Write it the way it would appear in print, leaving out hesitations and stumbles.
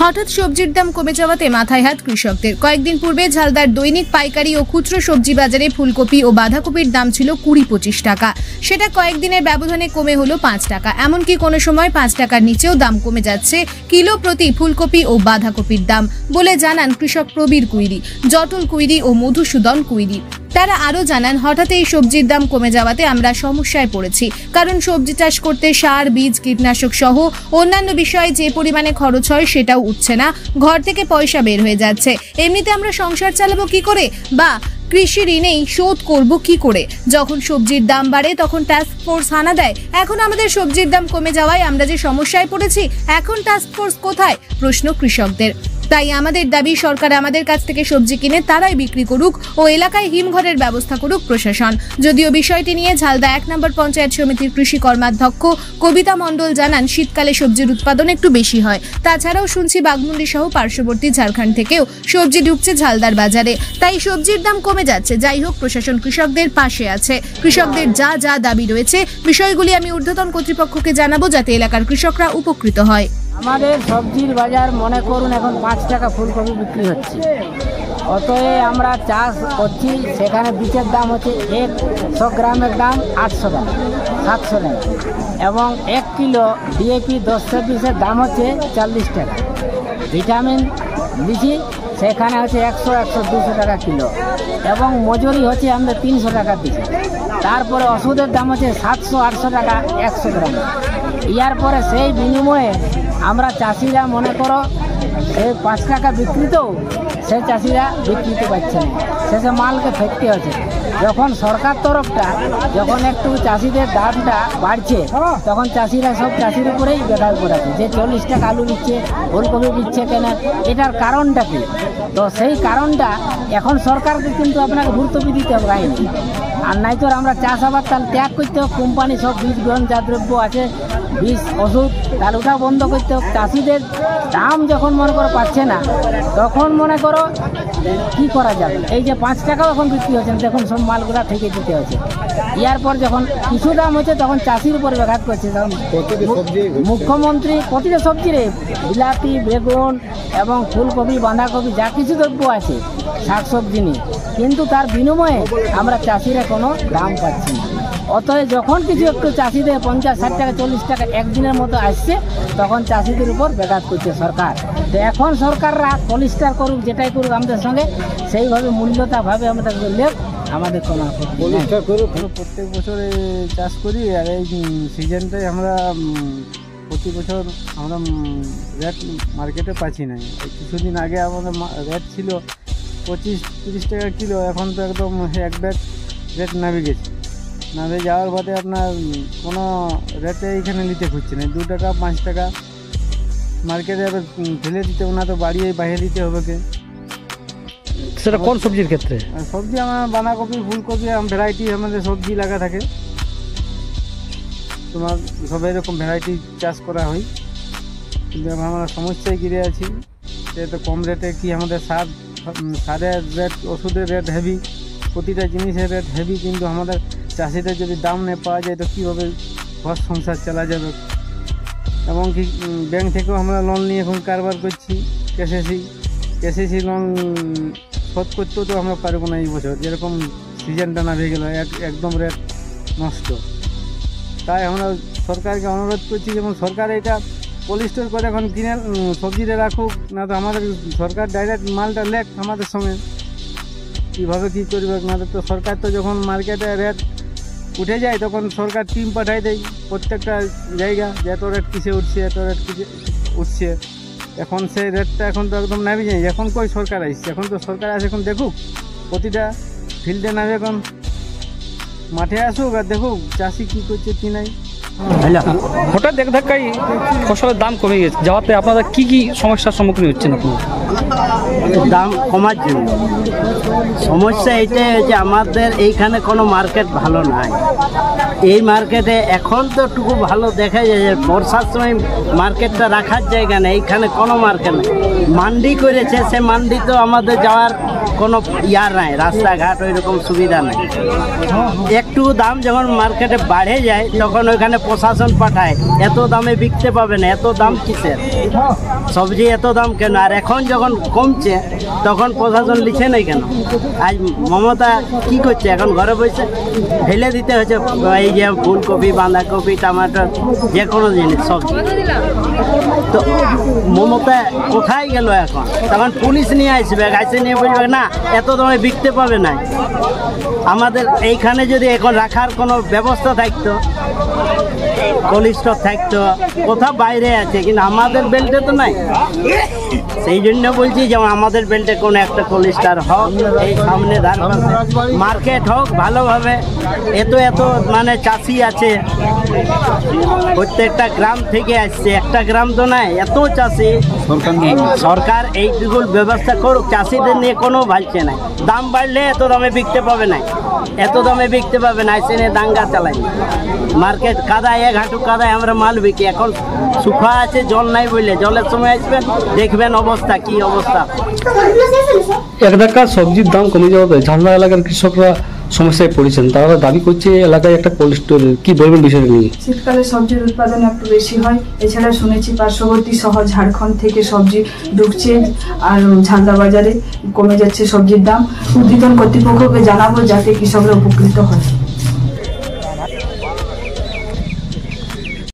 হঠাৎ সবজির দাম কমে যাওয়াতে মাথায় হাত কৃষকদের। কয়েকদিন পূর্বে ঝালদার দৈনিক পাইকারি ও খুচরো সবজি বাজারে ফুলকপি ও বাঁধাকপির দাম ছিল 20-25 টাকা। সেটা কয়েকদিনের ব্যবধানে কমে হলো 5 টাকা। এমনকি কোনো সময় 5 টাকার নিচেও দাম কমে যাচ্ছে কিলো প্রতি ফুলকপি ও বাঁধাকপির দাম বলে জানান কৃষক প্রবীর কুইরি, জটল কুইরি ও মধুসূদন কুইরি। তারা আরও জানান, হঠাৎ এই সবজির দাম কমে যাওয়াতে আমরা সমস্যায় পড়েছি। কারণ সবজি চাষ করতে সার, বীজ, কীটনাশক সহ অন্যান্য বিষয়ে যে পরিমাণে খরচ হয় সেটাও উঠছে না, ঘর থেকে পয়সা বের হয়ে যাচ্ছে। এমনিতে আমরা সংসার চালাবো কি করে, বা কৃষি ঋণেই শোধ করব কি করে? যখন সবজির দাম বাড়ে তখন টাস্ক ফোর্স হানা দেয়। এখন আমাদের সবজির দাম কমে যাওয়ায় আমরা যে সমস্যায় পড়েছি, এখন টাস্ক ফোর্স কোথায়? প্রশ্ন কৃষকদের। তাই আমাদের দাবি, সরকার আমাদের কাছ থেকে সবজি কিনে তারাই বিক্রি করুক ও এলাকায় হিমঘরের ব্যবস্থা করুক প্রশাসন। যদিও বিষয়টি নিয়ে ঝালদা 1 নম্বর পঞ্চায়েত সমিতির কৃষি কর্মাধ্যক্ষ কবিতা মণ্ডল জানান, শীতকালে সবজির উৎপাদন একটু বেশি হয়। তাছাড়াও শুনছি বাগমুন্ডি সহ পার্শ্ববর্তী ঝাড়খণ্ড থেকেও সবজি ঢুকছে ঝালদার বাজারে, তাই সবজির দাম কমে যাচ্ছে। যাই হোক, প্রশাসন কৃষকদের পাশে আছে। কৃষকদের যা যা দাবি রয়েছে বিষয়গুলি আমি ঊর্ধ্বতন কর্তৃপক্ষকে জানাবো, যাতে এলাকার কৃষকরা উপকৃত হয়। আমাদের সবজির বাজার মনে করুন এখন 5 টাকা ফুলকপি বিক্রি হচ্ছে। অতএব আমরা চাষ করছি, সেখানে বীজের দাম হচ্ছে 100 গ্রামের দাম 800 টাকা, 700 টাকা, এবং 1 কিলো ডিএপি 10-20-এর দাম হচ্ছে 40 টাকা। ভিটামিন দিচ্ছি, সেখানে হচ্ছে 100-200 টাকা কিলো, এবং মজুরি হচ্ছে আমরা 300 টাকা দিচ্ছি। তারপরে ওষুধের দাম হচ্ছে 700-800 টাকা 100 গ্রাম। ইয়ার পরে সেই বিনিময়ে আমরা চাষিরা মনে করো এই 5 টাকা বিক্রিতেও সেই চাষিরা বিক্রিতে পারছে না, শেষে মালকে ফেকতে হচ্ছে। যখন সরকার তরফটা যখন একটু চাষিদের দামটা বাড়ছে, তখন চাষিরা সব চাষির উপরেই বেকার পড়েছে, যে 40 টাকা আলু দিচ্ছে, ফুলকপি দিচ্ছে কেন, এটার কারণটা কি? তো সেই কারণটা এখন সরকারকে কিন্তু আপনাকে ভর্তুকি দিতে হবে আইনি। আর নাই তো আমরা চাষাবাদ তাহলে ত্যাগ করতে হোক, কোম্পানি সব বীজ গ্রহণ যা দ্রব্য আছে, বীজ, ওষুধ, তার ওটা বন্ধ করতে হোক। চাষিদের দাম যখন মনে করো পাচ্ছে না, তখন মনে করো কি করা যাবে? এই যে 5 টাকাও এখন বিক্রি হচ্ছে, দেখুন সব মালগুলা থেকে দিতে হচ্ছে। ইয়ার পর যখন কিছু দাম হচ্ছে, তখন চাষির উপর ব্যাঘাত করছে। তখন মুখ্যমন্ত্রী প্রতিটা সবজি রে, বিলাতি, বেগুন এবং ফুলকপি, বাঁধাকপি যা কিছু দ্রব্য আছে, শাকসবজি নিয়ে, কিন্তু তার বিনিময়ে আমরা চাষিরা কোনো দাম পাচ্ছি না। অতএব যখন কিছু একটু চাষিদের 50-60 টাকা 40 টাকা একদিনের মতো আসছে, তখন চাষিদের উপর ব্যাঘাত করছে সরকার। তো এখন সরকাররা পলিস্টার করুক, যেটাই করুক আমাদের সঙ্গে, সেইভাবে মূল্যটা ভাবে আমাদের লেখ, আমাদের কোনো পলিস্টার করুক। প্রত্যেক বছর চাষ করি, আর এই সিজনটাই আমরা প্রতি বছর আমরা রেট মার্কেটে পাচ্ছি না। কিছুদিন আগে আমাদের রেট ছিল 25-30 টাকা কিলো, এখন তো একদম এক ব্যাগ রেট নামে গেছে। নামে যাওয়ার বাদে আপনার কোনো রেটে এইখানে নিতে খুঁজছে না। 2 টাকা 5 টাকা মার্কেটে এবার ফেলে দিতে, ওনা তো বাড়িয়ে বাইরে দিতে হবে কে। সেটা কোন সবজির ক্ষেত্রে? সবজি আমার বাঁধাকপি, ফুলকপি, ভ্যারাইটি আমাদের সবজি লাগা থাকে। তোমার সব এরকম ভ্যারাইটি চাষ করা হয়, কিন্তু আমরা সমস্যায় ঘিরে আছি। সে তো কম রেটে কি আমাদের সারের রেট, ওষুধের রেট হেভি, প্রতিটা জিনিসের রেট হেভি, কিন্তু আমাদের চাষিদের যদি দাম না পাওয়া যায় তো কীভাবে ঘর সংসার চালা যাবে? এবং কি ব্যাংক থেকেও আমরা লোন নিয়ে এখন কারবার করছি, কেসিসি লোন শোধ করতেও তো আমরা পারবো না এই বছর, যেরকম সিজনটা না হয়ে গেল, একদম রেট নষ্ট। তাই আমরা সরকারকে অনুরোধ করছি, যেমন সরকার এটা পলিস্টার করে এখন কিনে সবজিটা রাখুক, না তো আমাদের সরকার ডাইরেক্ট মালটা লেখ আমাদের সঙ্গে। কীভাবে কী করবে? না তো সরকার তো যখন মার্কেটে রেট উঠে যায়, তখন সরকার টিম পাঠাই দেয় প্রত্যেকটা জায়গা, যে এত রেট কিসে উঠছে, এত রেট কিসে উঠছে। এখন সেই রেটটা এখন তো একদম নামে যায়। এখন কই সরকার আসছে? এখন তো সরকার আসে, এখন দেখুক প্রতিটা ফিল্ডে নামে, এখন মাঠে আসুক আর দেখুক চাষি কী করছে কী নাই। হঠাৎ এক ধাক্কায় ফসলের দাম কমে গেছে, যাওয়াতে আপনারা কি কি সমস্যার সম্মুখীন হচ্ছেন? আপনি দাম কমার জন্য। সমস্যা এইটাই যে আমাদের এইখানে কোনো মার্কেট ভালো নাই। এই মার্কেটে এখন তো টুকু ভালো দেখা যায় যে বর্ষার সময় মার্কেটটা রাখার জায়গা নেই, এইখানে কোনো মার্কেট নেই। মান্ডি করেছে, সে মান্ডি তো আমাদের যাওয়ার কোনো ইয়ার নাই, রাস্তাঘাট ওই রকম সুবিধা নেই। একটু দাম যখন মার্কেটে বাড়ে যায় তখন ওইখানে প্রশাসন পাঠায়, এত দামে বিকতে পাবে না, এত দাম কিসের, সবজি এত দাম কেন? আর এখন যখন কমছে তখন প্রশাসন লিখে নেই কেন? আজ মমতা কি করছে? এখন ঘরে বসে ফেলে দিতে হচ্ছে এই যে ফুলকপি, বাঁধাকপি, টমাটো, যে কোনো জিনিস সবজি। তো মমতা কোথায় গেল এখন? তখন পুলিশ নিয়ে আসবে, গাছে নিয়ে বলবে না এত দামে বিকতে পাবে না। আমাদের এইখানে যদি এখন রাখার কোনো ব্যবস্থা থাকতো, কোল্ড স্টোর থাকতো, কোথাও বাইরে আছে, কিন্তু আমাদের বেল্টে তো নাই। সেই জন্য বলছি যে আমাদের বেল্টে কোনো একটা কোল্ড স্টোর হোক, এই সামনে ধার পাশে মার্কেট হোক ভালোভাবে। এত মানে চাষি আছে, প্রত্যেকটা গ্রাম থেকে আসছে, একটা গ্রাম তো নাই, এত চাষি। সরকার এইটুকু ব্যবস্থা করুক, চাষিদের নিয়ে কোনো ভাবছে না। দাম বাড়লে এত দামে বিকতে পাবে না, এত দামে বিকতে পাবে না, এসে নিয়ে দাঙ্গা চালাই। মার্কেট কাদায়, এক হাঁটু কাদায় আমরা মাল বিকি। এখন শুকা আছে, জল নাই বলে, জলের সময় আসবেন দেখবেন অবস্থা কি অবস্থা। এক ধাক্কা সবজির দাম কমে যাওয়াতে ঝালদা এলাকার কৃষকরা সমস্যায় পড়েছেন। তারা দাবি করছে এলাকায় একটা কোল্ড স্টোর। কি বলবেন বিষয়টা নিয়ে? শীতকালে সবজির উৎপাদন একটু বেশি হয়। এছাড়া শুনেছি পার্শ্ববর্তী শহর ঝাড়খণ্ড থেকে সবজি ঢুকছে, আর ঝালদা বাজারে কমে যাচ্ছে সবজির দাম। ঊর্ধ্বতন কর্তৃপক্ষকে জানাবো যাতে কৃষকরা উপকৃত হয়।